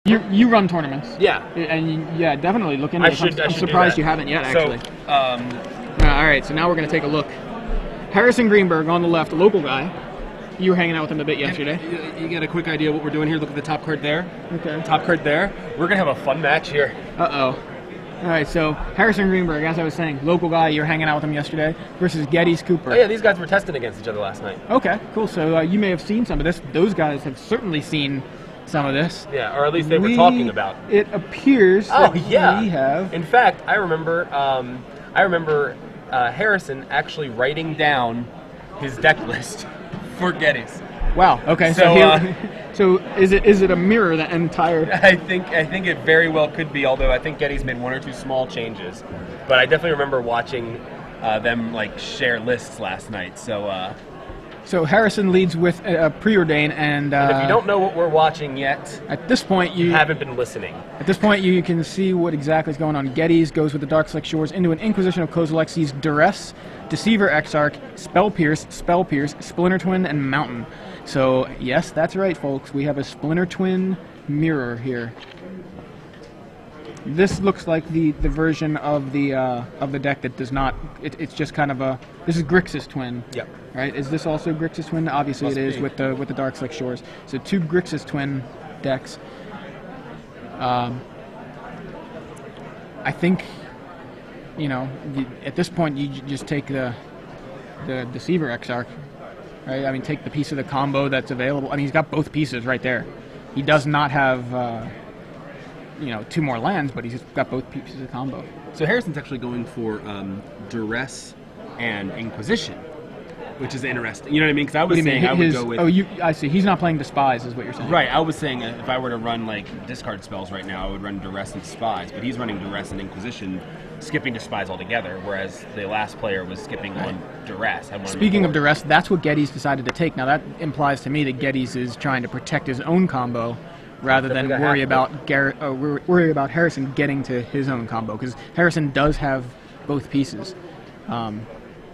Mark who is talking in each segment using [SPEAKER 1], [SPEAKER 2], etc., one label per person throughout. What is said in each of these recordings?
[SPEAKER 1] You run tournaments.
[SPEAKER 2] Yeah.
[SPEAKER 1] And yeah, definitely look into it. I'm
[SPEAKER 2] should
[SPEAKER 1] surprised
[SPEAKER 2] do
[SPEAKER 1] you haven't yet, actually.
[SPEAKER 2] So,
[SPEAKER 1] all right, so now we're going to take a look. Harrison Greenberg on the left, a local guy. You were hanging out with him a bit yesterday.
[SPEAKER 2] You get a quick idea of what we're doing here. Look at the top card there.
[SPEAKER 1] Okay.
[SPEAKER 2] Top card there. We're going to have a fun match here.
[SPEAKER 1] Uh-oh. All right, so Harrison Greenberg, as I was saying, local guy, you were hanging out with him yesterday, versus Geddes Cooper.
[SPEAKER 2] Oh, yeah, these guys were testing against each other last night.
[SPEAKER 1] Okay, cool. So you may have seen some of this. Those guys have certainly seen some of this.
[SPEAKER 2] Yeah, or at least they were talking about.
[SPEAKER 1] It appears that we have.
[SPEAKER 2] In fact, I remember Harrison actually writing down his deck list for Geddes.
[SPEAKER 1] Wow. Okay. So is it a mirror, that entire?
[SPEAKER 2] I think it very well could be. Although I think Geddes made one or two small changes, but I definitely remember watching them like share lists last night.
[SPEAKER 1] So Harrison leads with a preordain, and
[SPEAKER 2] if you don't know what we're watching yet,
[SPEAKER 1] at this point you
[SPEAKER 2] haven't been listening.
[SPEAKER 1] At this point, you can see what exactly is going on. Geddes goes with the Dark Slick Shores into an Inquisition of Kozalexi's Duress, Deceiver Exarch, Spell Pierce, Splinter Twin, and Mountain. So, yes, that's right, folks. We have a Splinter Twin mirror here. This looks like the version of the deck that does not. It's just kind of a. This is Grixis Twin.
[SPEAKER 2] Yep.
[SPEAKER 1] Right? Is this also Grixis Twin? Obviously, it is with the Dark Slick Shores. So 2 Grixis Twin decks. I think, at this point you just take the Deceiver Exarch, right? I mean, take the piece of the combo that's available. I mean, he's got both pieces right there. He does not have, 2 more lands, but he's got both pieces of the combo.
[SPEAKER 2] So Harrison's actually going for Duress and Inquisition, which is interesting. You know what I mean? Because I was saying I would go with...
[SPEAKER 1] I see. He's not playing Despise, is what you're saying.
[SPEAKER 2] Right. I was saying if I were to run, discard spells right now, I would run Duress and Despise. But he's running Duress and Inquisition, skipping Despise altogether, whereas the last player was skipping on Duress.
[SPEAKER 1] Speaking of Duress, that's what Geddes decided to take. Now, that implies to me that Geddes is trying to protect his own combo rather than worry about Harrison getting to his own combo, because Harrison does have both pieces.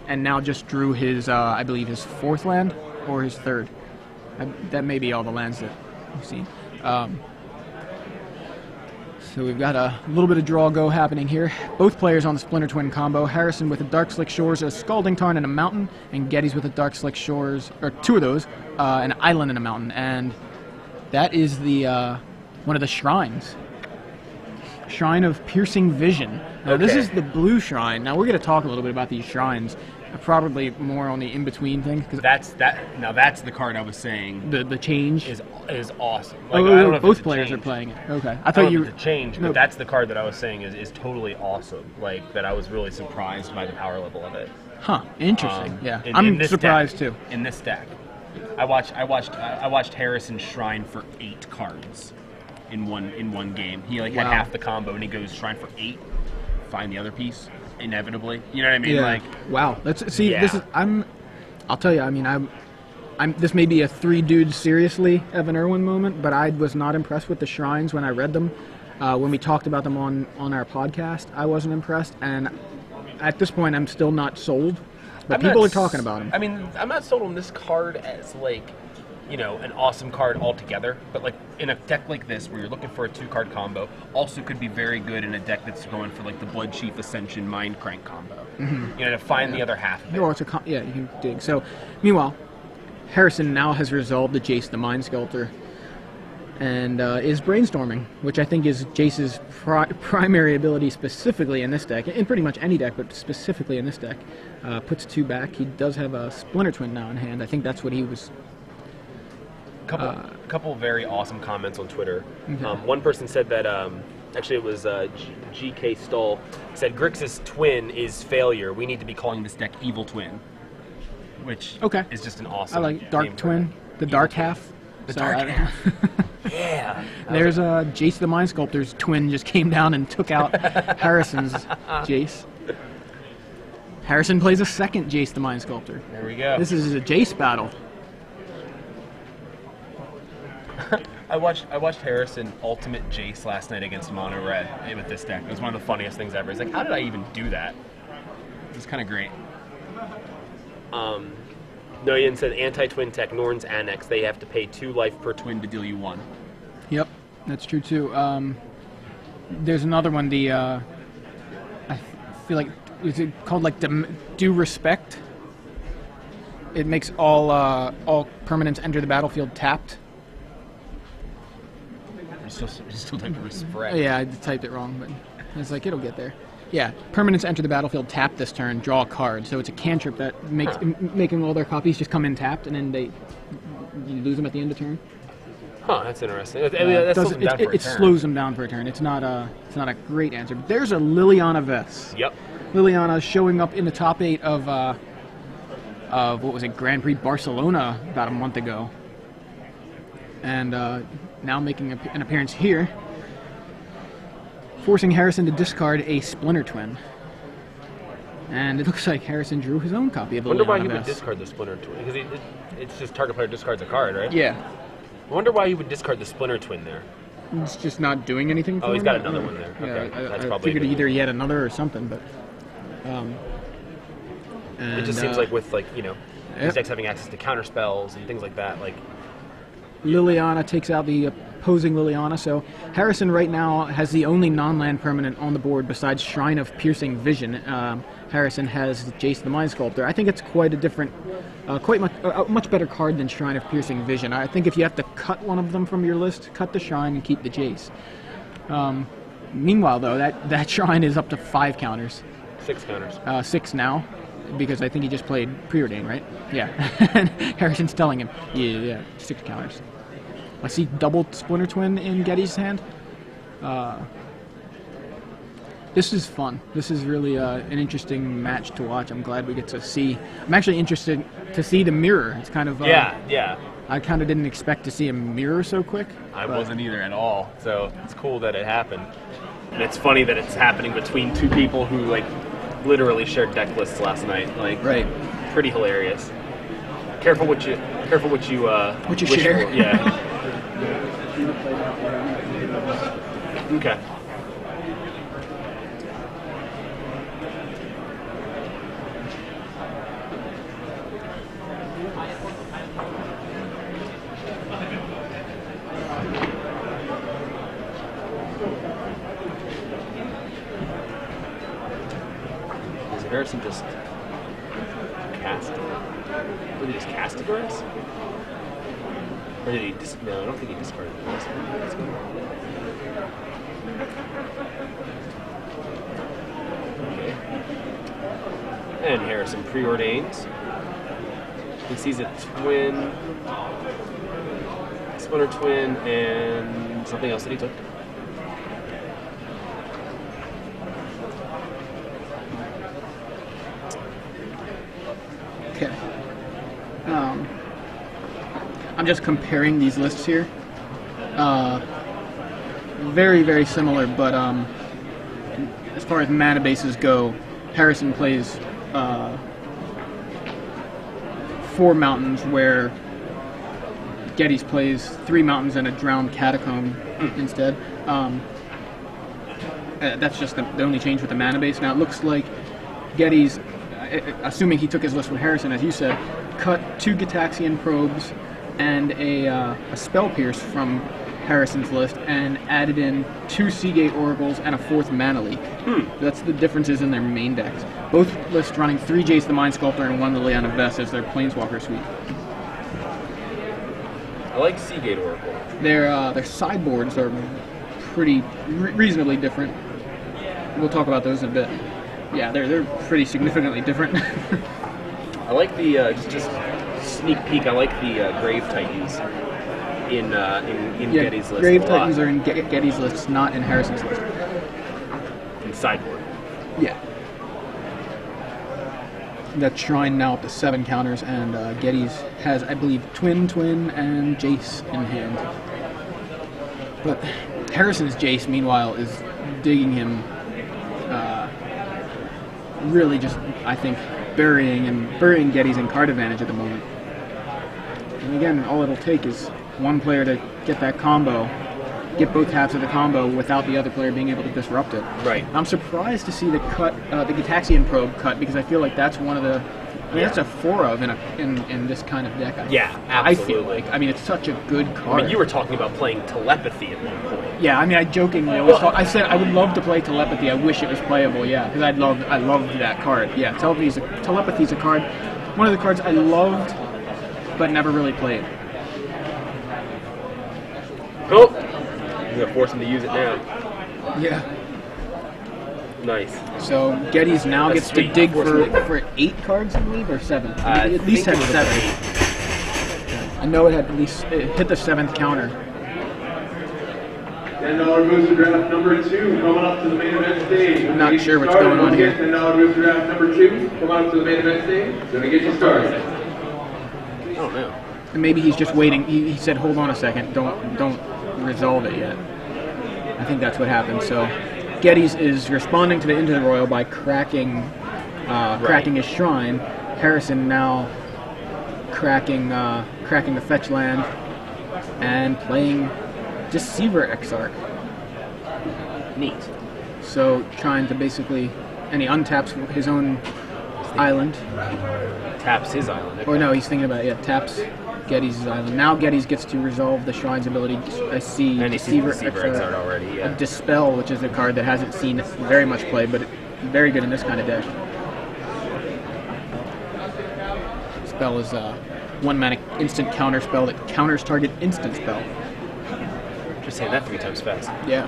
[SPEAKER 1] And now just drew his, I believe, his 4th land or his 3rd. That may be all the lands that you've seen. So we've got a little bit of draw go happening here. Both players on the Splinter Twin combo. Harrison with a Dark Slick Shores, a Scalding Tarn, and a Mountain, and Geddes with a Dark Slick Shores, or 2 of those, an Island and a Mountain. And that is the one of the shrines. Shrine of Piercing Vision. Now, This is the blue shrine. Now, we're going to talk a little bit about these shrines, probably more on the in-between thing.
[SPEAKER 2] That's the card I was saying.
[SPEAKER 1] The change
[SPEAKER 2] is awesome.
[SPEAKER 1] I don't know both players are playing it. Okay, I thought you were
[SPEAKER 2] the change, but that's the card that I was saying is totally awesome. That I was really surprised by the power level of it.
[SPEAKER 1] Huh? Interesting. Yeah, I'm surprised too.
[SPEAKER 2] In this deck, I watched Harrison shrine for 8 cards in one game. He had half the combo, and he goes shrine for 8. Find the other piece inevitably. You know what I mean?
[SPEAKER 1] Yeah. Wow. Let's see. Yeah. This is. I'll tell you. I mean, I'm. This may be a 3 dudes seriously Evan Irwin moment, but I was not impressed with the shrines when I read them. When we talked about them on our podcast, I wasn't impressed, and at this point, I'm still not sold. But people are talking about them.
[SPEAKER 2] I mean, I'm not sold on this card as an awesome card altogether, but in a deck like this where you're looking for a 2-card combo, also could be very good in a deck that's going for the Blood Chief Ascension Mind Crank combo. Mm-hmm. To find the other half of it.
[SPEAKER 1] Or you can dig. So, meanwhile, Harrison now has resolved the Jace the Mind Sculptor and is brainstorming, which I think is Jace's primary ability specifically in this deck, in pretty much any deck, but specifically in this deck. Puts 2 back. He does have a Splinter Twin now in hand. I think that's what he was...
[SPEAKER 2] Couple very awesome comments on Twitter.
[SPEAKER 1] Okay.
[SPEAKER 2] One person said that, actually it was GK Stoll, said Grixis Twin is failure. We need to be calling this deck Evil Twin, which is just an awesome
[SPEAKER 1] I like Dark Twin, the Dark half.
[SPEAKER 2] Dark half. Yeah.
[SPEAKER 1] There's Jace the Mind Sculptor's twin just came down and took out Harrison's Jace. Harrison plays a second Jace the Mind Sculptor.
[SPEAKER 2] There we go.
[SPEAKER 1] This is a Jace battle.
[SPEAKER 2] I watched Harrison Ultimate Jace last night against Mono Red with this deck. It was one of the funniest things ever. He's like, how did I even do that? It was kind of great. Noyan said anti-twin tech, Norn's Annex. They have to pay 2 life per twin to deal you 1.
[SPEAKER 1] Yep. That's true too. There's another one. I feel like is it called like due respect? It makes all permanents enter the battlefield tapped.
[SPEAKER 2] You still typed respect.
[SPEAKER 1] Yeah, I typed it wrong, but it's like it'll get there. Yeah, permanents enter the battlefield tapped this turn, draw a card. So it's a cantrip that makes making all their copies just come in tapped, and then you lose them at the end of turn.
[SPEAKER 2] Huh, that's interesting. It
[SPEAKER 1] slows them down for a turn. It's not a great answer. But there's a Liliana Vess.
[SPEAKER 2] Yep.
[SPEAKER 1] Liliana showing up in the top 8 of what was it, Grand Prix Barcelona about a month ago, and now making an appearance here, forcing Harrison to discard a Splinter Twin. And it looks like Harrison drew his own copy of Liliana Vess.
[SPEAKER 2] I wonder why he would discard the Splinter Twin, because it's just target player discards a card, right?
[SPEAKER 1] Yeah.
[SPEAKER 2] I wonder why he would discard the Splinter Twin there.
[SPEAKER 1] It's just not doing anything for him.
[SPEAKER 2] Oh, he's got another one there.
[SPEAKER 1] Yeah,
[SPEAKER 2] okay.
[SPEAKER 1] I figured either he had another or something, but...
[SPEAKER 2] it just seems like with, like, you know, his decks having access to counter spells and things like that, like...
[SPEAKER 1] Liliana takes out the opposing Liliana, so Harrison right now has the only non-land permanent on the board besides Shrine of Piercing Vision. Harrison has Jace the Mind Sculptor. I think it's quite a different, a much better card than Shrine of Piercing Vision. I think if you have to cut one of them from your list, cut the Shrine and keep the Jace. Meanwhile, though, that Shrine is up to 5 counters.
[SPEAKER 2] 6 counters.
[SPEAKER 1] 6 now, because I think he just played Preordain, right? Yeah. And Harrison's telling him, yeah, 6 counters. I see double Splinter Twin in Geddes' hand. This is fun. This is really an interesting match to watch. I'm glad we get to see. I'm actually interested to see the mirror. It's kind of
[SPEAKER 2] yeah.
[SPEAKER 1] I kind of didn't expect to see a mirror so quick.
[SPEAKER 2] I wasn't either at all. So it's cool that it happened. And it's funny that it's happening between two people who like literally shared deck lists last night. Like,
[SPEAKER 1] right.
[SPEAKER 2] Pretty hilarious. Careful what you wish
[SPEAKER 1] share.
[SPEAKER 2] For. Yeah. Okay. Does Harrison just cast? Did he just cast it for us? Or did he no, I don't think he discarded it. Okay. And Harrison preordains. He sees a twin, Splinter Twin, and something else that he took.
[SPEAKER 1] Okay. I'm just comparing these lists here. Very, very similar, but as far as mana bases go, Harrison plays 4 mountains, where Geddes plays 3 mountains and a drowned catacomb instead. That's just the only change with the mana base. Now it looks like Geddes, assuming he took his list with Harrison, as you said, cut 2 Gitaxian probes and a Spell Pierce from Harrison's list and added in 2 Seagate Oracles and a 4th Mana Leak. That's the differences in their main decks. Both lists running 3 Jace the Mind Sculptor and 1 Liliana Vess as their Planeswalker suite.
[SPEAKER 2] I like Seagate Oracle.
[SPEAKER 1] Their sideboards are pretty reasonably different. We'll talk about those in a bit. Yeah, they're pretty significantly different.
[SPEAKER 2] I like the just sneak peek. I like the Grave Titans in Geddes' list.
[SPEAKER 1] Grave Titans are in Geddes' lists, not in Harrison's list.
[SPEAKER 2] In sideboard.
[SPEAKER 1] Yeah. That Shrine now up to 7 counters, and Geddes has, I believe, Twin, and Jace in hand. But Harrison's Jace, meanwhile, is digging him, really just, I think, burying Geddes in card advantage at the moment. And again, all it'll take is one player to get that combo, get both halves of the combo without the other player being able to disrupt it.
[SPEAKER 2] Right.
[SPEAKER 1] I'm surprised to see the Gitaxian probe cut, because I feel like that's one of the mean, that's a 4 of in this kind of deck.
[SPEAKER 2] Yeah,
[SPEAKER 1] I feel
[SPEAKER 2] absolutely.
[SPEAKER 1] like. I mean, it's such a good card.
[SPEAKER 2] I mean, you were talking about playing telepathy at one point.
[SPEAKER 1] Yeah, I mean, I jokingly always thought, I said I would love to play telepathy. I wish it was playable. Yeah, because I love that card. Yeah, telepathy's a card. One of the cards I loved, but never really played.
[SPEAKER 2] Oh, I'm gonna force him to use it now.
[SPEAKER 1] Yeah.
[SPEAKER 2] Nice.
[SPEAKER 1] So Geddes now
[SPEAKER 2] That's
[SPEAKER 1] gets
[SPEAKER 2] sweet.
[SPEAKER 1] to dig for 8 cards, I believe, or 7.
[SPEAKER 2] I
[SPEAKER 1] At least
[SPEAKER 2] think
[SPEAKER 1] had
[SPEAKER 2] it was
[SPEAKER 1] 7. I know it had at least hit the 7th counter.
[SPEAKER 3] $10 booster draft number 2 coming up to the main event stage.
[SPEAKER 1] I'm not sure what's going on here.
[SPEAKER 3] $10 booster draft number 2 coming up to the main event stage. Gonna get you started.
[SPEAKER 2] I don't know.
[SPEAKER 1] And maybe he's just waiting. He said, "Hold on a second. Don't resolve it yet." I think that's what happened. So Geddes is responding to the Into the Royal by cracking his shrine. Harrison now cracking the fetch land and playing Deceiver Exarch.
[SPEAKER 2] Neat.
[SPEAKER 1] So trying to basically, and he untaps his own island.
[SPEAKER 2] Taps his island.
[SPEAKER 1] Or no, he's thinking about it. Yeah, taps Geddes' island. Now Geddes gets to resolve the shrine's ability. I see
[SPEAKER 2] And he sees
[SPEAKER 1] Deceiver
[SPEAKER 2] Deceiver Exarch already, yeah.
[SPEAKER 1] Dispel, which is a card that hasn't seen very much play, but very good in this kind of deck. Spell is a 1-mana instant counter spell that counters target instant spell.
[SPEAKER 2] Just saying that 3 times fast.
[SPEAKER 1] Yeah.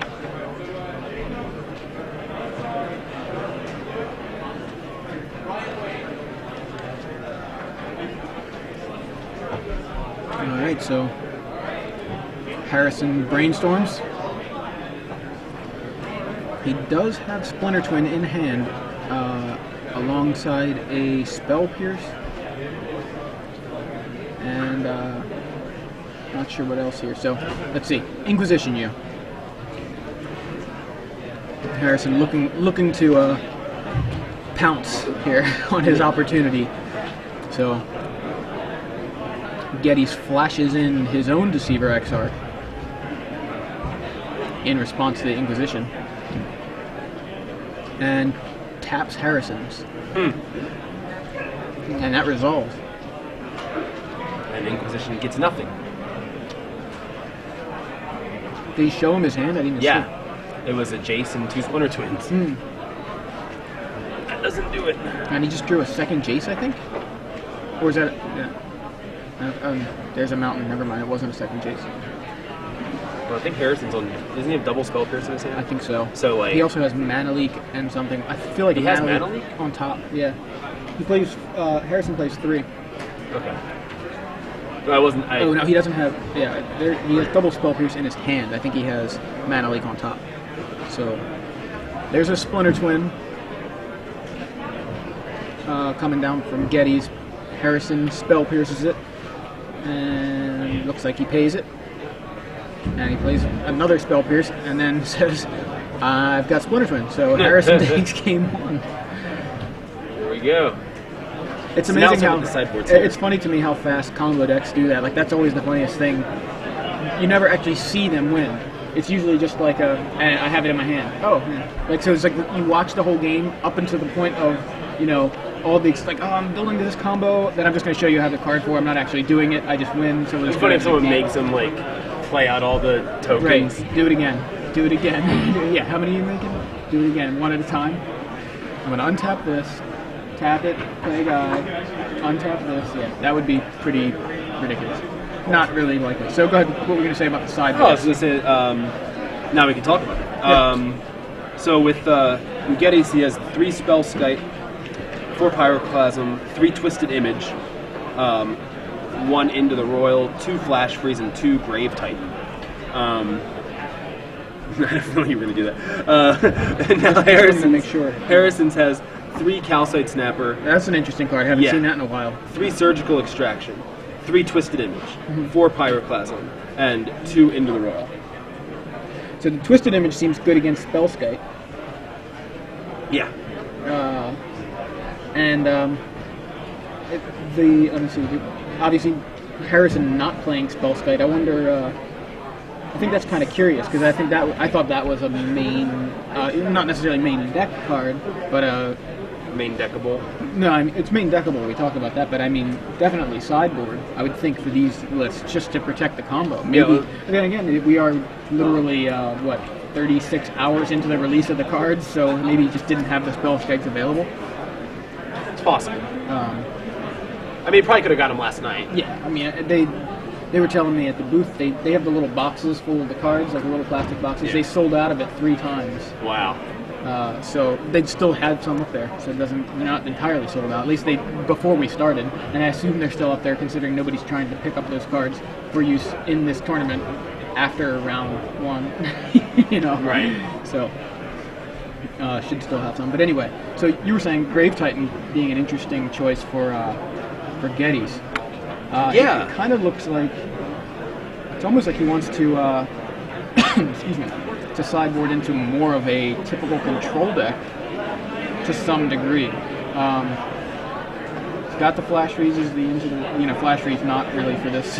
[SPEAKER 1] Alright, so Harrison brainstorms. He does have Splinter Twin in hand alongside a Spell Pierce. And not sure what else here. So let's see. Inquisition you. Harrison looking to pounce here on his opportunity. So Geddes flashes in his own Deceiver Exarch in response to the Inquisition and taps Harrison's. And that resolves.
[SPEAKER 2] And Inquisition gets nothing.
[SPEAKER 1] Did he show him his hand? I didn't even see.
[SPEAKER 2] Yeah. It was a Jason, 2 Splinter Twins. That doesn't do it.
[SPEAKER 1] And he just drew a second Jace, I think? Or is that... Yeah. There's a mountain. Never mind. It wasn't a second Jace.
[SPEAKER 2] Well, I think Harrison's on... Doesn't he have double Spell Pierce in his hand?
[SPEAKER 1] I think so.
[SPEAKER 2] So, like...
[SPEAKER 1] He also has Mana Leak and something. I feel like
[SPEAKER 2] He has Mana Leak?
[SPEAKER 1] on top. Yeah. He plays... Harrison plays 3.
[SPEAKER 2] Okay. No, I wasn't...
[SPEAKER 1] Oh, no, he doesn't have... Yeah, he has double Spell Pierce in his hand. I think he has Mana Leak on top. So, there's a Splinter Twin coming down from Geddes. Harrison Spell Pierces it. And looks like he pays it. And he plays another Spell Pierce and then says, I've got Splinter Twin. So Harrison takes game 1.
[SPEAKER 2] There we go.
[SPEAKER 1] It's
[SPEAKER 2] So
[SPEAKER 1] amazing
[SPEAKER 2] now
[SPEAKER 1] how...
[SPEAKER 2] it's on the sideboard, too.
[SPEAKER 1] It's funny to me how fast combo decks do that. Like, that's always the funniest thing. You never actually see them win. It's usually just like and I have it in my hand. Oh, yeah. Like, so it's like you watch the whole game up until the point of, you know, all the, like, oh, I'm building this combo that I'm just going to show you how the card for. I'm not actually doing it. I just win. So
[SPEAKER 2] It's funny if someone makes him, like, play out all the tokens.
[SPEAKER 1] Right. Do it again. Do it again. Yeah, how many are you making? Do it again, one at a time. I'm going to untap this, tap it, play a guy, untap this. Yeah, that would be pretty ridiculous. Not really likely. So go ahead. What were you going to say about the sideboard?
[SPEAKER 2] Oh, I was going to say, now we can talk about it. So with Geddes, he has 3 Spell Skite, 4 Pyroclasm, 3 Twisted Image, 1 Into the Royal, 2 Flash Freeze, and 2 Grave Titan. I don't know you really do that. And now Harrison's has 3 Calcite Snapper.
[SPEAKER 1] That's an interesting card. I haven't seen that in a while.
[SPEAKER 2] 3 Surgical Extraction, 3 Twisted Image, 4 Pyroclasm, and 2 Into the Royal.
[SPEAKER 1] So the Twisted Image seems good against Spellskite.
[SPEAKER 2] Yeah.
[SPEAKER 1] Let me see. Obviously, Harrison not playing Spellskite. I wonder. I think that's kind of curious because I thought that was a main, not necessarily main deck card, but
[SPEAKER 2] main deckable?
[SPEAKER 1] No, I mean, it's main deckable. We talked about that, but I mean, definitely sideboard. I would think for these lists, just to protect the combo. Maybe.
[SPEAKER 2] Yeah,
[SPEAKER 1] Then again, we are literally 36 hours into the release of the cards, so maybe he just didn't have the spell strikes available.
[SPEAKER 2] It's possible. I mean, probably could have got him last night.
[SPEAKER 1] Yeah, I mean, they were telling me at the booth they have the little boxes full of the cards, like the little plastic boxes.
[SPEAKER 2] Yeah.
[SPEAKER 1] They sold out of it 3 times.
[SPEAKER 2] Wow.
[SPEAKER 1] So they still had some up there, so they're not entirely sold out. At least before we started, and I assume they're still up there, considering nobody's trying to pick up those cards for use in this tournament after round 1. You know,
[SPEAKER 2] Right.
[SPEAKER 1] So should still have some. But anyway, so you were saying Grave Titan being an interesting choice for Geddes.
[SPEAKER 2] Yeah.
[SPEAKER 1] It kind of looks like it's almost like he wants to excuse me, to sideboard into more of a typical control deck to some degree. He's got the flash freezes, flash freeze not really for this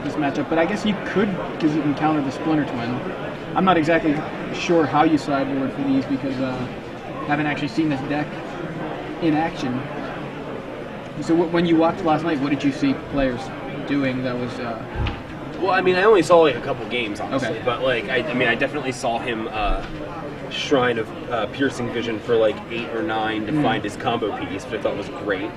[SPEAKER 1] this matchup, but I guess you could, because you can counter the Splinter Twin. I'm not exactly sure how you sideboard for these because haven't actually seen this deck in action. So when you watched last night, what did you see players doing that was...
[SPEAKER 2] Well, I mean, I only saw like a couple games, honestly,
[SPEAKER 1] Okay.
[SPEAKER 2] but like, I mean, I definitely saw him Shrine of Piercing Vision for like 8 or 9 to find his combo piece, which I thought was great.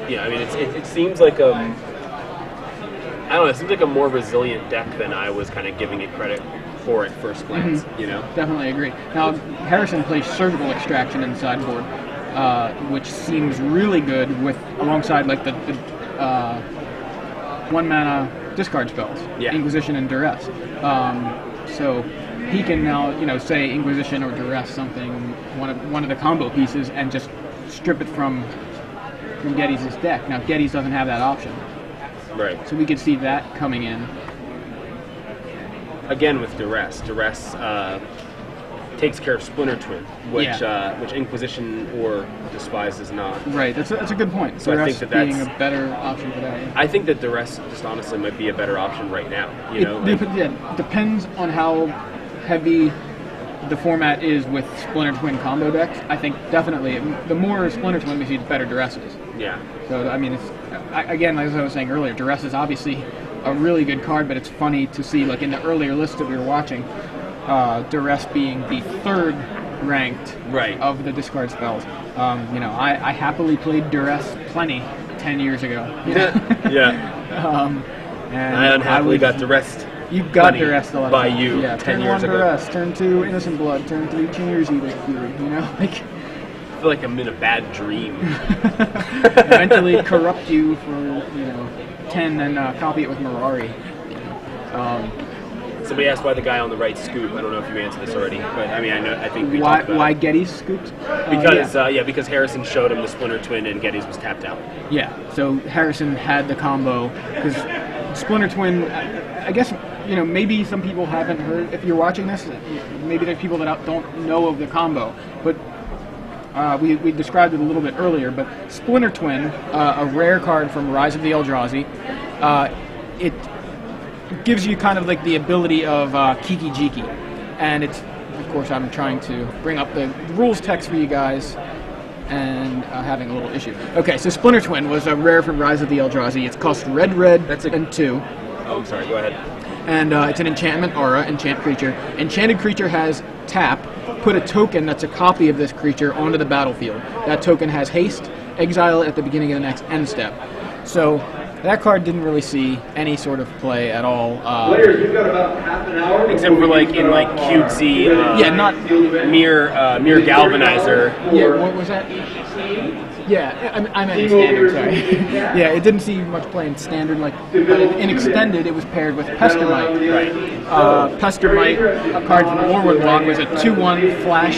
[SPEAKER 2] Yeah, I mean, it seems like I don't know, it seems like a more resilient deck than I was kind of giving it credit for at first glance, you know?
[SPEAKER 1] Definitely agree. Now, Harrison plays Surgical Extraction in the sideboard, which seems really good alongside like the 1-mana discard spells,
[SPEAKER 2] Yeah.
[SPEAKER 1] Inquisition and Duress. So he can now, say Inquisition or Duress something, one of the combo pieces, and just strip it from Geddes' deck. Now, Geddes doesn't have that option.
[SPEAKER 2] Right.
[SPEAKER 1] So we could see that coming in.
[SPEAKER 2] Again with Duress. Duress takes care of Splinter Twin, which Inquisition or Despise is not.
[SPEAKER 1] Right, that's a good point.
[SPEAKER 2] So I
[SPEAKER 1] Duress
[SPEAKER 2] think that's
[SPEAKER 1] being a better option for that.
[SPEAKER 2] I think that Duress just honestly might be a better option right now.
[SPEAKER 1] It depends on how heavy the format is with Splinter Twin combo decks. I think definitely the more Splinter Twin we see, the better Duress is.
[SPEAKER 2] Yeah.
[SPEAKER 1] So I mean, again, like as I was saying earlier, Duress is obviously a really good card, but it's funny to see, like in the earlier list that we were watching, Duress being the 3rd ranked of the discard spells. I happily played Duress plenty 10 years ago.
[SPEAKER 2] Yeah.
[SPEAKER 1] And
[SPEAKER 2] I unhappily got Duress.
[SPEAKER 1] You got Duress the last
[SPEAKER 2] by you 10
[SPEAKER 1] turn
[SPEAKER 2] years
[SPEAKER 1] 1
[SPEAKER 2] ago.
[SPEAKER 1] Duress, turn 2 Innocent Blood, turn 3 Changer's Eater's Fury. Like
[SPEAKER 2] I feel like I'm in a bad dream.
[SPEAKER 1] eventually corrupt you for 10 and copy it with Mirari.
[SPEAKER 2] Somebody asked why the guy on the right scoop. I don't know if you answered this already, but I mean, I think we talked about
[SPEAKER 1] Why
[SPEAKER 2] it.
[SPEAKER 1] Geddes scooped?
[SPEAKER 2] Because Harrison showed him the Splinter Twin and Geddes was tapped out.
[SPEAKER 1] Yeah, so Harrison had the combo because Splinter Twin. I guess maybe some people haven't heard. If you're watching this, maybe there's people that don't know of the combo, but. We described it a little bit earlier, but Splinter Twin, a rare card from Rise of the Eldrazi, it gives you kind of like the ability of Kiki Jiki. And it's, of course, I'm trying to bring up the rules text for you guys and having a little issue. Okay, so Splinter Twin was a rare from Rise of the Eldrazi. It's cost red, and 2.
[SPEAKER 2] Oh, I'm sorry, go ahead.
[SPEAKER 1] And it's an enchantment aura, enchant creature. Enchanted creature has tap. Put a token that's a copy of this creature onto the battlefield. That token has haste, exile it at the beginning of the next end step. So that card didn't really see any sort of play at all.
[SPEAKER 3] Players, you've got about half an hour.
[SPEAKER 2] Except for like in like cutesy,
[SPEAKER 1] not
[SPEAKER 2] mere galvanizer.
[SPEAKER 1] Yeah, what was that? Yeah, I meant in standard, sorry. Yeah, it didn't see much play in standard, but in extended it was paired with Pestermite.
[SPEAKER 2] Right.
[SPEAKER 1] Pestermite, a card from Orwood Block, was a 2/1 flash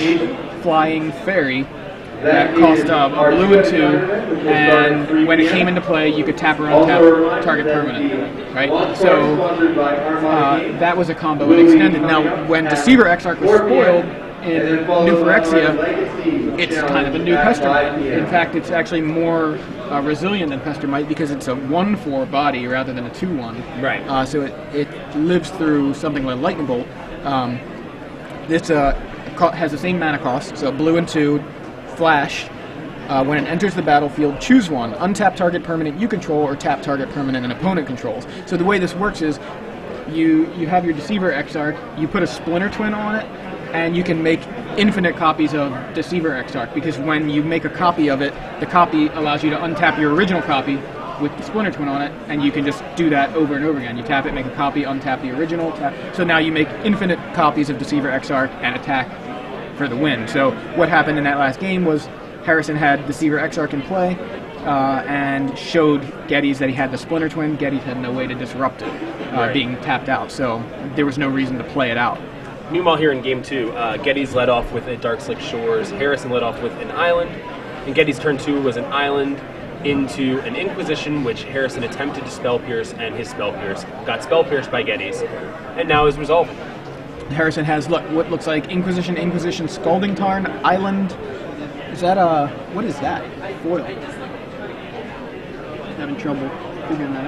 [SPEAKER 1] flying fairy that cost a blue and 2, and when it came into play, you could tap or untap target permanent, right? So that was a combo in extended. Now, when Deceiver Exarch was spoiled in New Phyrexia, it's kind of a new Pestermite. In fact, it's actually more resilient than Pestermite because it's a 1/4 body rather than a 2/1.
[SPEAKER 2] Right.
[SPEAKER 1] So it lives through something like Lightning Bolt. It's a has the same mana cost, so blue and 2, flash. When it enters the battlefield, choose one. Untap target permanent you control or tap target permanent an opponent controls. So the way this works is you have your Deceiver Exarch, you put a Splinter Twin on it, and you can make infinite copies of Deceiver Exarch, because when you make a copy of it, the copy allows you to untap your original copy with the Splinter Twin on it, and you can just do that over and over again. You tap it, make a copy, untap the original, tap. So now you make infinite copies of Deceiver Exarch and attack for the win. So what happened in that last game was Harrison had Deceiver Exarch in play and showed Geddes that he had the Splinter Twin. Geddes had no way to disrupt it, being tapped out, so there was no reason to play it out.
[SPEAKER 2] Meanwhile, here in Game 2, Geddes led off with a Darkslick Shores, Harrison led off with an Island, and Geddes' turn 2 was an Island into an Inquisition, which Harrison attempted to Spell Pierce, and his Spell Pierce got Spell Pierced by Geddes, and now is resolving.
[SPEAKER 1] Harrison has what looks like Inquisition, Scalding Tarn, Island. Is that what is that? Foil. Having trouble figuring that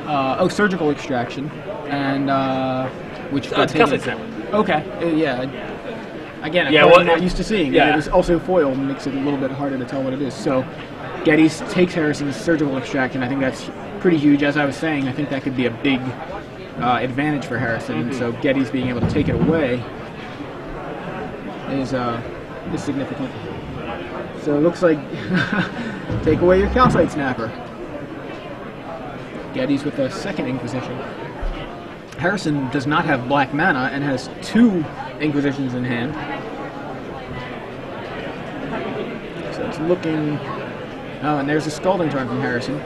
[SPEAKER 1] out. Surgical Extraction, and which got taken. Okay, yeah. Again, I'm not used to seeing. Yeah. It was also foil, makes it a little bit harder to tell what it is. So, Geddes takes Harrison's Surgical Extraction. I think that's pretty huge. As I was saying, I think that could be a big advantage for Harrison. Mm-hmm. So, Geddes being able to take it away is significant. So, it looks like take away your Calcite Snapper. Geddes with a second Inquisition. Harrison does not have black mana and has 2 Inquisitions in hand. So it's looking... Oh, and there's a Scalding Tarn from Harrison.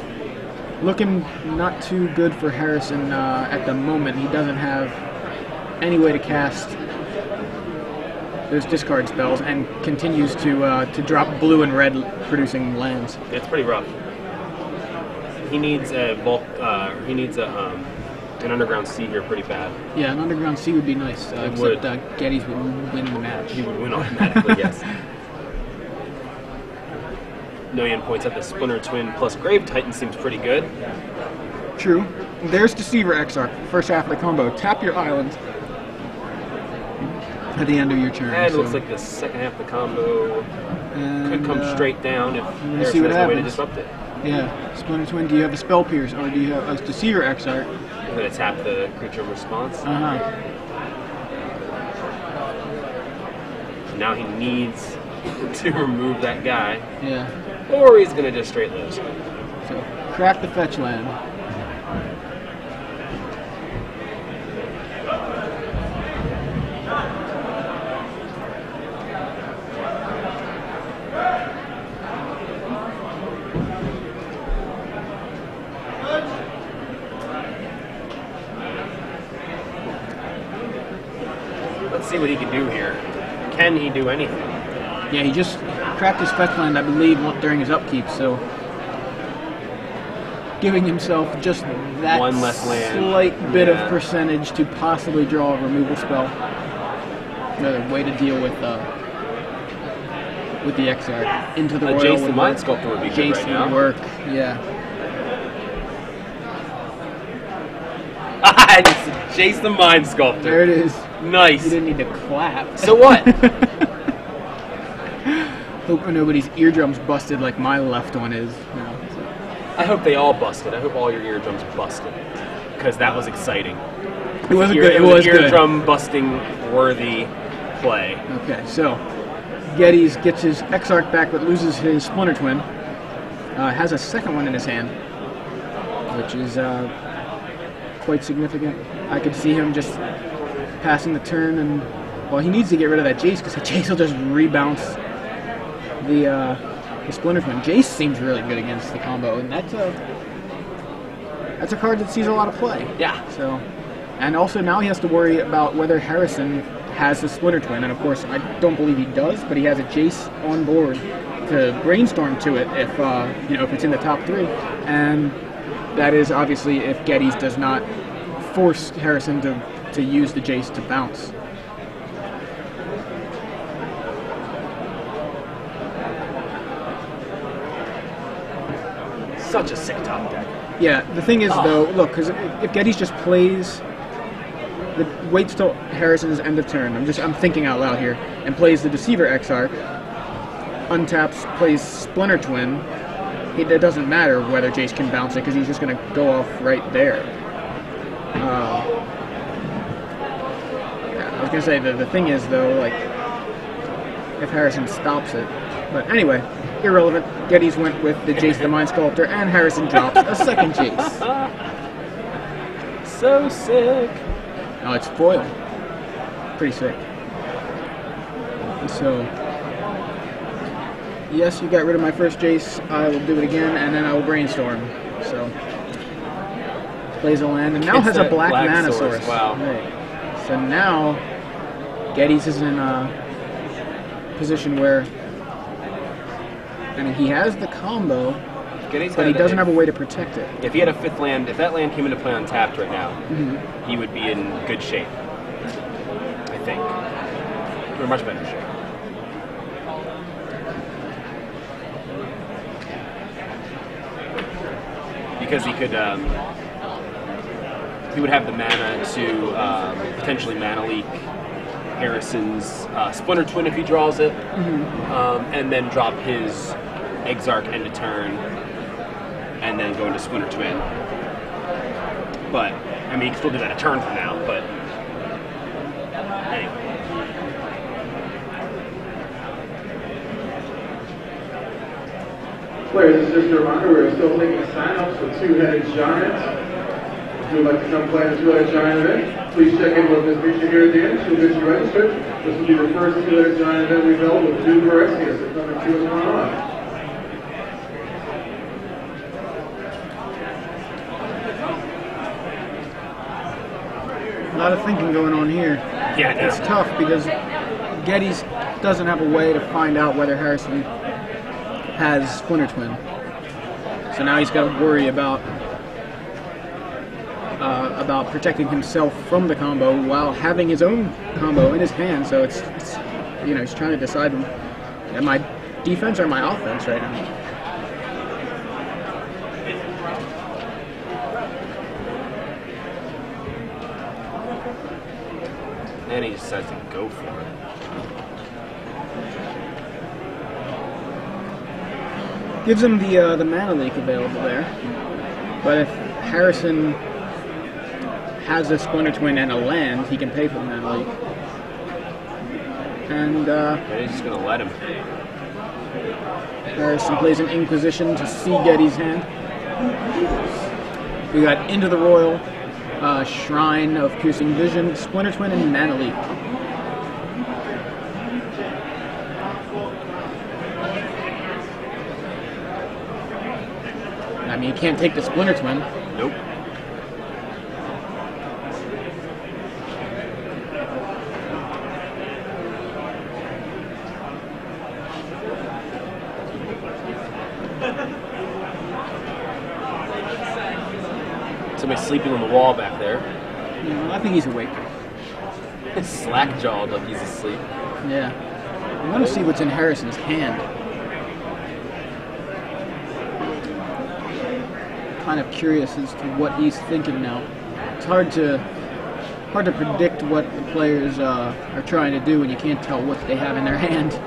[SPEAKER 1] Looking not too good for Harrison at the moment. He doesn't have any way to cast those discard spells and continues to drop blue and red producing lands.
[SPEAKER 2] It's pretty rough. He needs a an Underground Sea here pretty bad.
[SPEAKER 1] Yeah, an Underground Sea would be nice, except Geddes would win the match.
[SPEAKER 2] He would win automatically, yes. Noyan points out the Splinter Twin plus Grave Titan seems pretty good.
[SPEAKER 1] True. There's Deceiver Exarch, first half of the combo. Tap your island at the end of your turn.
[SPEAKER 2] And it looks like the second half of the combo could come straight down if there's no way to disrupt it.
[SPEAKER 1] Yeah, Splinter Twin, do you have a Spell Pierce, or do you have a Deceiver Exarch?
[SPEAKER 2] I'm going to tap the creature in response. Now he needs to remove that guy.
[SPEAKER 1] Yeah.
[SPEAKER 2] Or he's going to just straight lose.
[SPEAKER 1] So, crack the fetch land.
[SPEAKER 2] Let's see what he can do here. Can he do anything?
[SPEAKER 1] Yeah, he just cracked his fetch land, I believe, during his upkeep, so giving himself just that
[SPEAKER 2] one less land.
[SPEAKER 1] Slight bit of percentage to possibly draw a removal spell. Another way to deal with the Exarch. Into the Royal
[SPEAKER 2] Jace the Mind Sculptor would be good
[SPEAKER 1] Jace
[SPEAKER 2] right now.
[SPEAKER 1] would work, yeah.
[SPEAKER 2] Jace the Mind Sculptor.
[SPEAKER 1] There it is.
[SPEAKER 2] Nice.
[SPEAKER 1] You didn't need to clap.
[SPEAKER 2] So what?
[SPEAKER 1] Hope nobody's eardrums busted like my left one is. No, so.
[SPEAKER 2] I hope they all busted. I hope all your eardrums busted. Because that was exciting.
[SPEAKER 1] It was good. It was
[SPEAKER 2] eardrum busting worthy play.
[SPEAKER 1] Okay, so Geddes gets his Exarch back but loses his Splinter Twin. Has a second one in his hand, which is quite significant. I could see him just passing the turn, and well, he needs to get rid of that Jace because the Jace will just rebounce the Splinter Twin. Jace seems really good against the combo, and that's a card that sees a lot of play.
[SPEAKER 2] Yeah.
[SPEAKER 1] So, and also now he has to worry about whether Harrison has the Splinter Twin, and of course I don't believe he does, but he has a Jace on board to brainstorm to it if if it's in the top 3, and that is obviously if Geddes does not force Harrison to use the Jace to bounce.
[SPEAKER 2] Such a sick top deck.
[SPEAKER 1] Yeah, the thing is though, look, because if Geddes just plays waits till Harrison's end of turn. I'm thinking out loud here, and plays the Deceiver Exarch. Untaps, plays Splinter Twin. It doesn't matter whether Jace can bounce it because he's just going to go off right there. Yeah, I was going to say the thing is though, like, if Harrison stops it. But anyway, irrelevant. Geddes went with the Jace the Mind Sculptor, and Harrison drops a second Jace.
[SPEAKER 2] So sick.
[SPEAKER 1] Oh, it's foil. Pretty sick. So, yes, you got rid of my first Jace. I will do it again, and then I will brainstorm. So, plays a land, and now has a black mana source.
[SPEAKER 2] Wow.
[SPEAKER 1] Right. So now, Geddes is in a position where, I mean, he has the combo, but he doesn't have a way to protect it.
[SPEAKER 2] If he had a 5th land, if that land came into play untapped right now, he would be in good shape. I think. Or much better shape. Because he could, he would have the mana to potentially mana leak Harrison's Splinter Twin if he draws it, and then drop his Exarch end of turn, and then go into Splinter Twin. But, I mean, he can still do that a turn from now, but anyway.
[SPEAKER 3] Players, this is just a reminder, we're still taking sign-ups for Two-Headed Giant. If you would like to come play the Two-Headed Giant event, please check in with Ms. Misha here at the end. She'll get you registered. This will be the first Two-Headed Giant event we've held with Duke Orestes. So come and see what's going on.
[SPEAKER 1] A lot of thinking going on here.
[SPEAKER 2] Yeah,
[SPEAKER 1] it's tough because Geddes doesn't have a way to find out whether Harrison has Splinter Twin. So now he's got to worry about protecting himself from the combo while having his own combo in his hand. So it's you know, he's trying to decide, am I defense or my offense right now?
[SPEAKER 2] And he decides to go for it.
[SPEAKER 1] Gives him the mana leak available there. But if Harrison has a Splinter Twin and a land, he can pay for the mana leak. And
[SPEAKER 2] he's just gonna let him.
[SPEAKER 1] Harrison plays an Inquisition to see Geddes' hand. We got Into the Royal, Shrine of Piercing Vision, Splinter Twin, and Mana Leak. I mean, you can't take the Splinter Twin.
[SPEAKER 2] Nope. Somebody sleeping on the wall back there.
[SPEAKER 1] Yeah, I think he's awake.
[SPEAKER 2] Slack-jawed like he's asleep.
[SPEAKER 1] Yeah. I want to see what's in Harrison's hand. Kind of curious as to what he's thinking now. It's hard to predict what the players are trying to do when you can't tell what they have in their hand.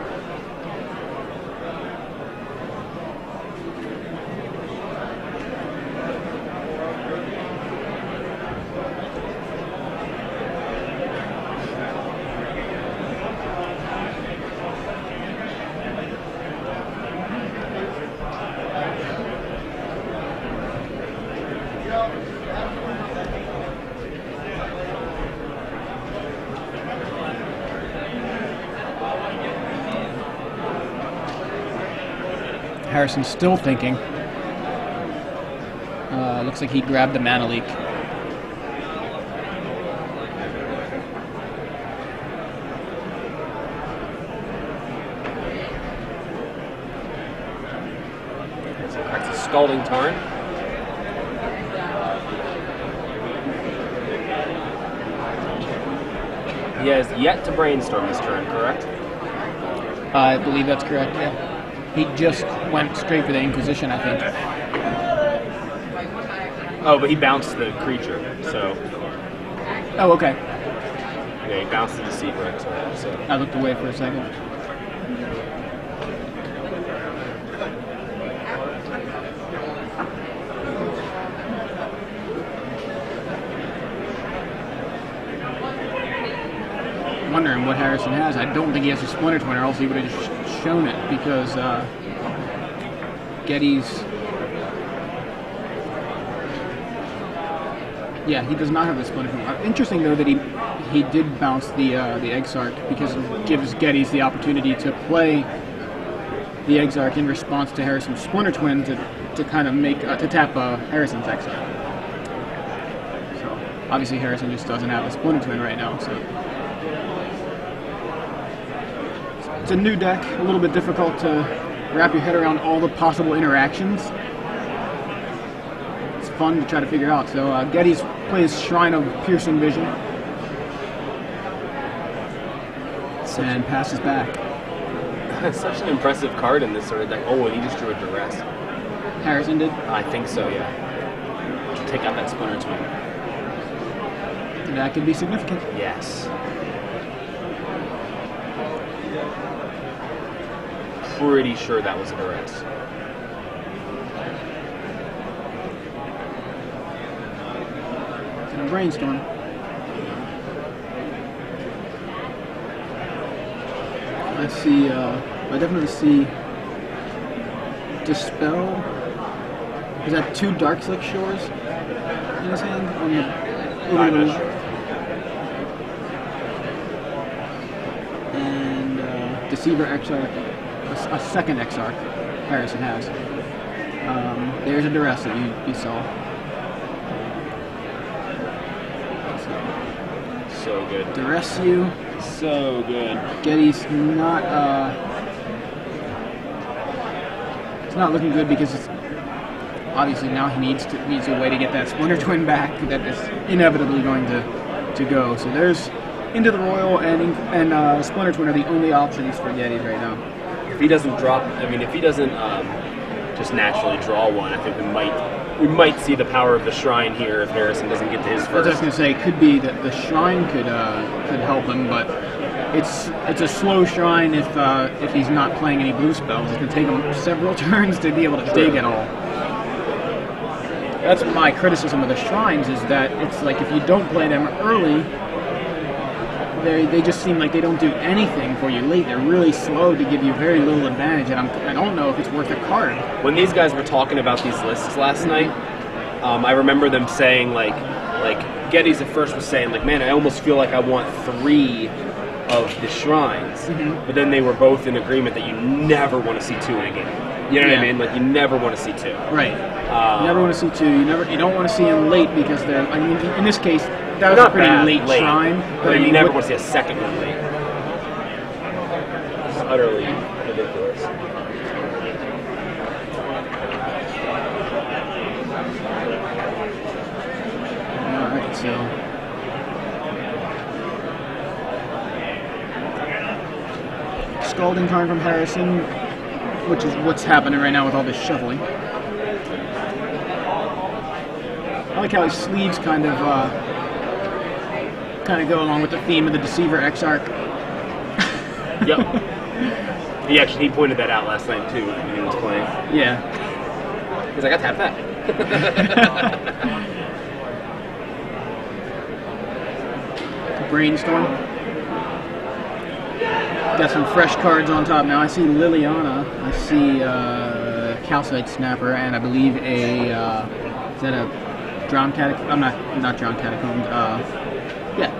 [SPEAKER 1] Harrison's still thinking. Looks like he grabbed the mana leak.
[SPEAKER 2] That's a Scalding Tarn. He has yet to brainstorm this turn, correct?
[SPEAKER 1] I believe that's correct, yeah. He just went straight for the Inquisition, I think.
[SPEAKER 2] Oh, but he bounced the creature, so...
[SPEAKER 1] Oh, okay.
[SPEAKER 2] Yeah, he bounced the Deceiver Exarch. So.
[SPEAKER 1] I looked away for a second. Wondering what Harrison has. I don't think he has a Splinter Twin, or else he would have just shown it, because Geddes. Yeah, he does not have the Splinter Twin. Interesting though that he did bounce the Exarch, because it gives Geddes the opportunity to play the Exarch in response to Harrison's Splinter Twin to kind of make to tap Harrison's Exarch. So obviously Harrison just doesn't have a Splinter Twin right now. So. It's a new deck, a little bit difficult to wrap your head around all the possible interactions. It's fun to try to figure out. So Geddes plays Shrine of Piercing Vision and passes back.
[SPEAKER 2] Such an impressive card in this sort of deck. Oh, and he just drew a Duress.
[SPEAKER 1] Harrison did?
[SPEAKER 2] I think so, yeah. To take out that Splinter Twin.
[SPEAKER 1] That could be significant.
[SPEAKER 2] Yes. Pretty sure that was a Duress.
[SPEAKER 1] And a Brainstorm. I see, I definitely see Dispel. Is that 2 Darkslick Shores in his hand? On the and Deceiver Exarch. A second Exarch Harrison has. There's a Duress that you saw.
[SPEAKER 2] So good.
[SPEAKER 1] Duress you.
[SPEAKER 2] So good.
[SPEAKER 1] Geddes not. It's not looking good, because it's obviously now he needs a way to get that Splinter Twin back. That is inevitably going to go. So there's Into the Royal and Splinter Twin are the only options for Geddes right now.
[SPEAKER 2] If he doesn't drop, if he doesn't just naturally draw one, I think we might see the power of the Shrine here if Harrison doesn't get to his first.
[SPEAKER 1] I was just going to say, it could be that the Shrine could help him, but it's a slow Shrine if he's not playing any blue spells. It's going to take him several turns to be able to dig at all. That's my criticism of the Shrines, is that it's like if you don't play them early, they just seem like they don't do anything for you late. They're really slow to give you very little advantage, and I don't know if it's worth a card.
[SPEAKER 2] When these guys were talking about these lists last night, I remember them saying like Geddes at first was saying like, man, I almost feel like I want 3 of the Shrines, but then they were both in agreement that you never want to see 2 in a game. You know what I mean? Like you never want to see 2.
[SPEAKER 1] Right. You never want to see 2. You don't want to see them late, because they're. I mean, in this case, that was
[SPEAKER 2] not
[SPEAKER 1] a pretty late Shrine.
[SPEAKER 2] But you never want to see a second one late. It's utterly ridiculous.
[SPEAKER 1] All right, so Scalding Tarn from Harrison, which is what's happening right now with all this shuffling. I like how his sleeves kind of go along with the theme of the Deceiver Exarch.
[SPEAKER 2] Yep. He pointed that out last night too when he was playing.
[SPEAKER 1] Yeah.
[SPEAKER 2] He's like, I tapped that.
[SPEAKER 1] Brainstorm. Got some fresh cards on top now. I see Liliana. I see Calcite Snapper, and I believe a is that a Drowned Catacomb? I'm not Drowned Catacomb. Yeah,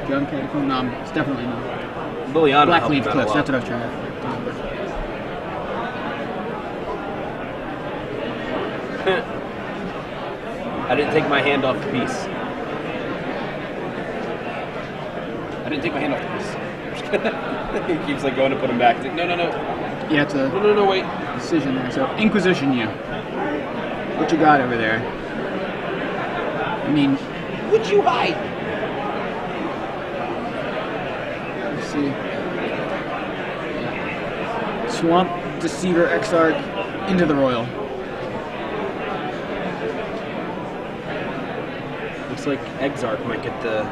[SPEAKER 1] Drowned Catacomb. No, it's definitely not.
[SPEAKER 2] Liliana.
[SPEAKER 1] Blackleaf Cliffs. That's what I was trying to.
[SPEAKER 2] I didn't take my hand off the piece. I didn't take my hand off the piece. He keeps like going to put him back. It's like, no.
[SPEAKER 1] Yeah, it's a
[SPEAKER 2] no, wait.
[SPEAKER 1] decision there. So Inquisition, you. What you got over there? I mean,
[SPEAKER 2] Would you hide?
[SPEAKER 1] let's see. Swamp Deceiver Exarch into the Royal.
[SPEAKER 2] Looks like Exarch might get the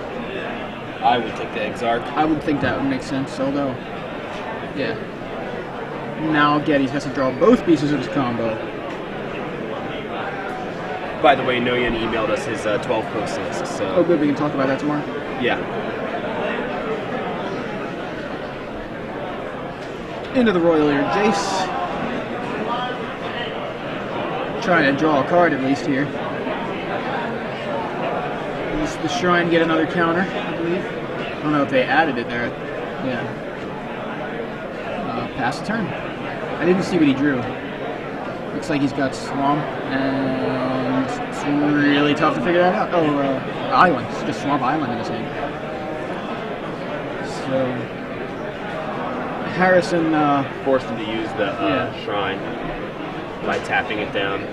[SPEAKER 2] I would take the Exarch.
[SPEAKER 1] I would think that would make sense, although, yeah. Now Geddes has to draw both pieces of his combo.
[SPEAKER 2] By the way, Noyan emailed us his 12 post-its, so...
[SPEAKER 1] Oh, good, we can talk about that tomorrow.
[SPEAKER 2] Yeah.
[SPEAKER 1] Into the Royal Ear Jace. Trying to draw a card at least here. Does the Shrine get another counter, I believe? I don't know if they added it there. Yeah. Pass the turn. I didn't see what he drew. Looks like he's got Swamp, and it's really tough to figure that out. Oh, Island. It's just Swamp Island in his hand. So, Harrison...
[SPEAKER 2] forced him to use the Shrine by tapping it down.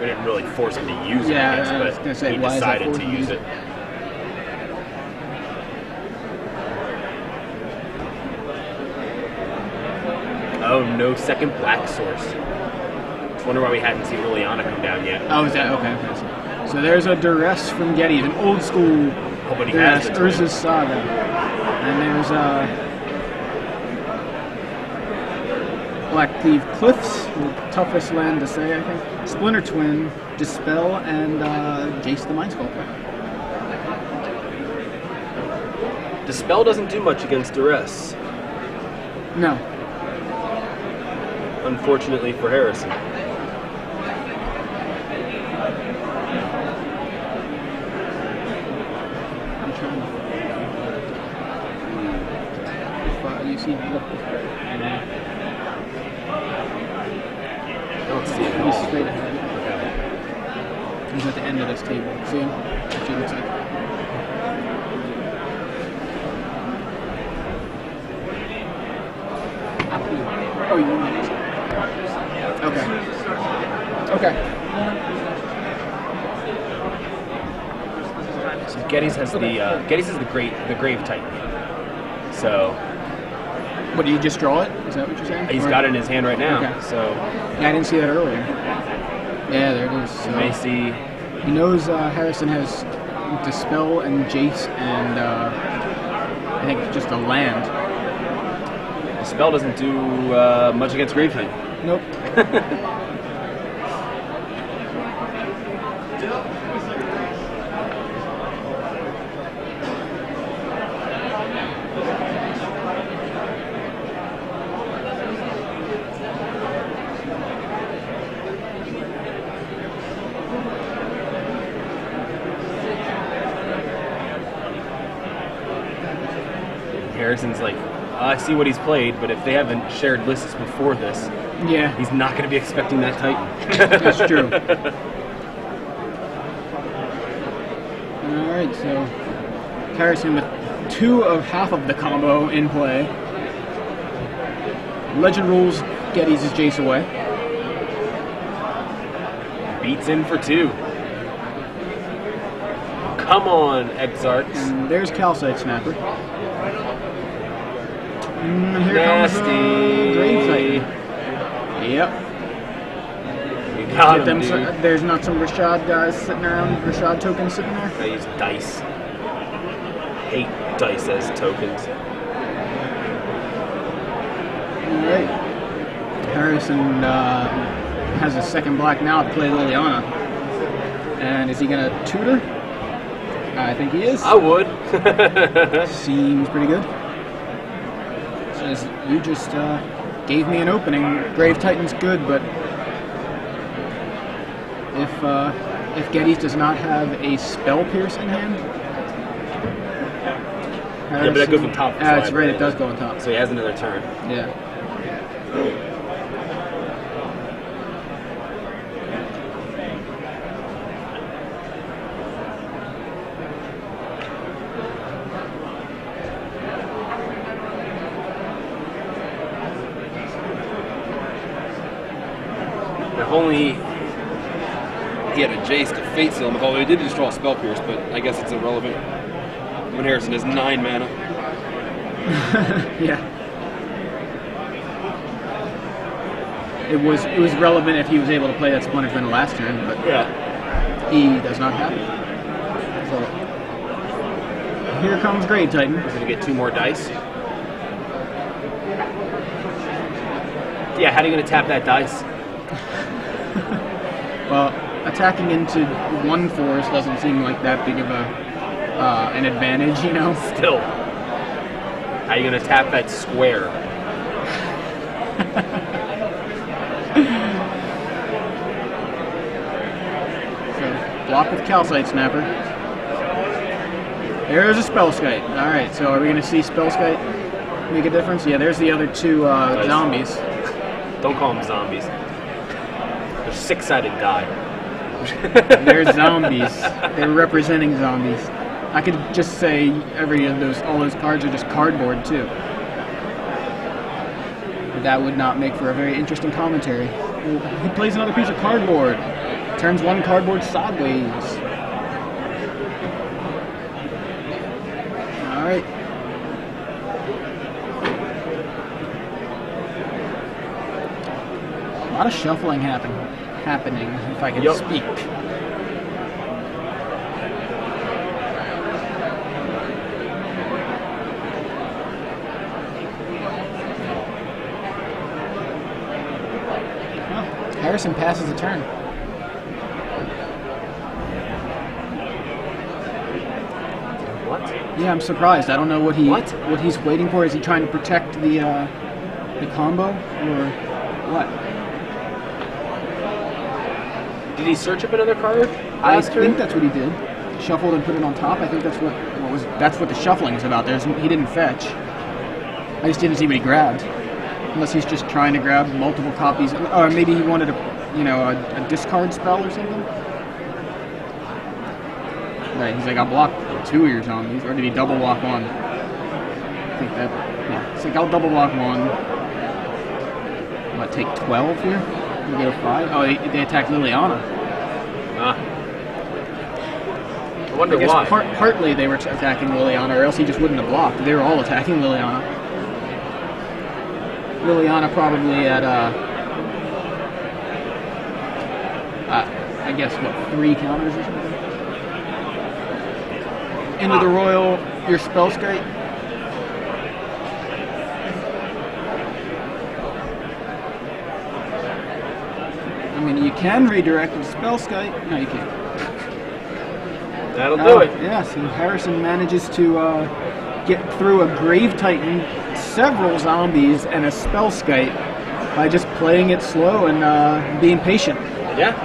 [SPEAKER 2] We didn't really force him to use it, I guess, but he decided to use it. Oh, no second black source. I wonder why we hadn't seen Liliana come down yet.
[SPEAKER 1] Oh, is that okay? So there's a Duress from Geddes, an old school Duress, Urza's Saga. And there's Black Cleave Cliffs, the toughest land to say, I think. Splinter Twin, Dispel, and Jace the Mind Sculptor.
[SPEAKER 2] Dispel doesn't do much against Duress.
[SPEAKER 1] No.
[SPEAKER 2] Unfortunately for Harrison.
[SPEAKER 1] I'm trying to... you see...
[SPEAKER 2] I don't see it at
[SPEAKER 1] He's
[SPEAKER 2] all.
[SPEAKER 1] straight ahead.
[SPEAKER 2] Okay.
[SPEAKER 1] He's at the end of this table. See him? Actually, looks like... Oh, you want this? Okay. Okay.
[SPEAKER 2] So Geddes has the Grave Titan. So
[SPEAKER 1] What, do you just draw it? Is that what you're saying?
[SPEAKER 2] he's got it in his hand right now.
[SPEAKER 1] Okay.
[SPEAKER 2] So
[SPEAKER 1] Yeah, I didn't see that earlier. Yeah, there it is. So
[SPEAKER 2] you may see.
[SPEAKER 1] he knows Harrison has Dispel and Jace and I think just a land.
[SPEAKER 2] Dispel doesn't do much against Grave Titan.
[SPEAKER 1] Nope.
[SPEAKER 2] Harrison's like, I see what he's played, but if they haven't shared lists before this,
[SPEAKER 1] Yeah,
[SPEAKER 2] he's not going to be expecting that Titan.
[SPEAKER 1] that's true. Alright, so Harrison with 2 of half of the combo in play. Legend rules Geddes' Jace away.
[SPEAKER 2] Beats in for 2. Come on, Exarchs.
[SPEAKER 1] And there's Calcite Snapper. And here
[SPEAKER 2] Nasty.
[SPEAKER 1] comes Grave Titan. Yep.
[SPEAKER 2] You got
[SPEAKER 1] Get
[SPEAKER 2] him,
[SPEAKER 1] them
[SPEAKER 2] dude.
[SPEAKER 1] there's not some Rashad guys sitting around, Rashad tokens sitting there.
[SPEAKER 2] I use dice. Hate dice as tokens.
[SPEAKER 1] Alright. Harrison has a second black now to play Liliana. And is he going to tutor? I think he is.
[SPEAKER 2] I would.
[SPEAKER 1] Seems pretty good. Says, you just gave me an opening. Grave Titan's good, but if Geddes does not have a Spell Pierce in hand...
[SPEAKER 2] Yeah, but that goes on top.
[SPEAKER 1] That's right, it does go on top.
[SPEAKER 2] So he has another turn.
[SPEAKER 1] Yeah.
[SPEAKER 2] If only he had a Jace to Fate Seal him, although he did just draw a Spell Pierce, but I guess it's irrelevant when Harrison has 9 mana.
[SPEAKER 1] Yeah. It was relevant if he was able to play that Splinter Twin the last turn, but
[SPEAKER 2] Yeah.
[SPEAKER 1] he does not have it. So here comes Grave Titan.
[SPEAKER 2] We're going to get 2 more dice. Yeah, how are you going to tap that dice?
[SPEAKER 1] Well, attacking into 1 force doesn't seem like that big of an advantage, you know?
[SPEAKER 2] Still. How are you going to tap that square?
[SPEAKER 1] So, block with Calcite Snapper. There's a Spellskite. Alright, so are we going to see Spellskite make a difference? Yeah, there's the other 2 zombies.
[SPEAKER 2] Don't call them zombies. They're 6-sided die.
[SPEAKER 1] They're zombies. They're representing zombies. I could just say all those cards are just cardboard too. That would not make for a very interesting commentary. He plays another piece of cardboard. Turns 1 cardboard sideways. Alright. A lot of shuffling happening, if I can speak. Well, Harrison passes the turn.
[SPEAKER 2] What?
[SPEAKER 1] Yeah, I'm surprised. I don't know what he's waiting for. Is he trying to protect the combo or what?
[SPEAKER 2] Did he search up another card?
[SPEAKER 1] I think that's what he did. Shuffled and put it on top. I think that's what the shuffling is about. He didn't fetch. I just didn't see what he grabbed. Unless he's just trying to grab multiple copies, or maybe he wanted a discard spell or something. Right, he's like, I'll block 2 of your zombies, or did he double block 1? I think that. Yeah, it's like I'll double block 1. What, take 12 here? We go 5. Oh, they attacked Liliana.
[SPEAKER 2] I wonder why.
[SPEAKER 1] Partly they were attacking Liliana, or else he just wouldn't have blocked. They were all attacking Liliana. Liliana probably at, I guess, what, 3 counters or something? Into the Royal, your Spellskite. I mean, you can redirect with Spellskite. No, you can't.
[SPEAKER 2] That'll do it.
[SPEAKER 1] Yeah, so Harrison manages to get through a Grave Titan, several zombies, and a Spellskite by just playing it slow and being patient.
[SPEAKER 2] Yeah.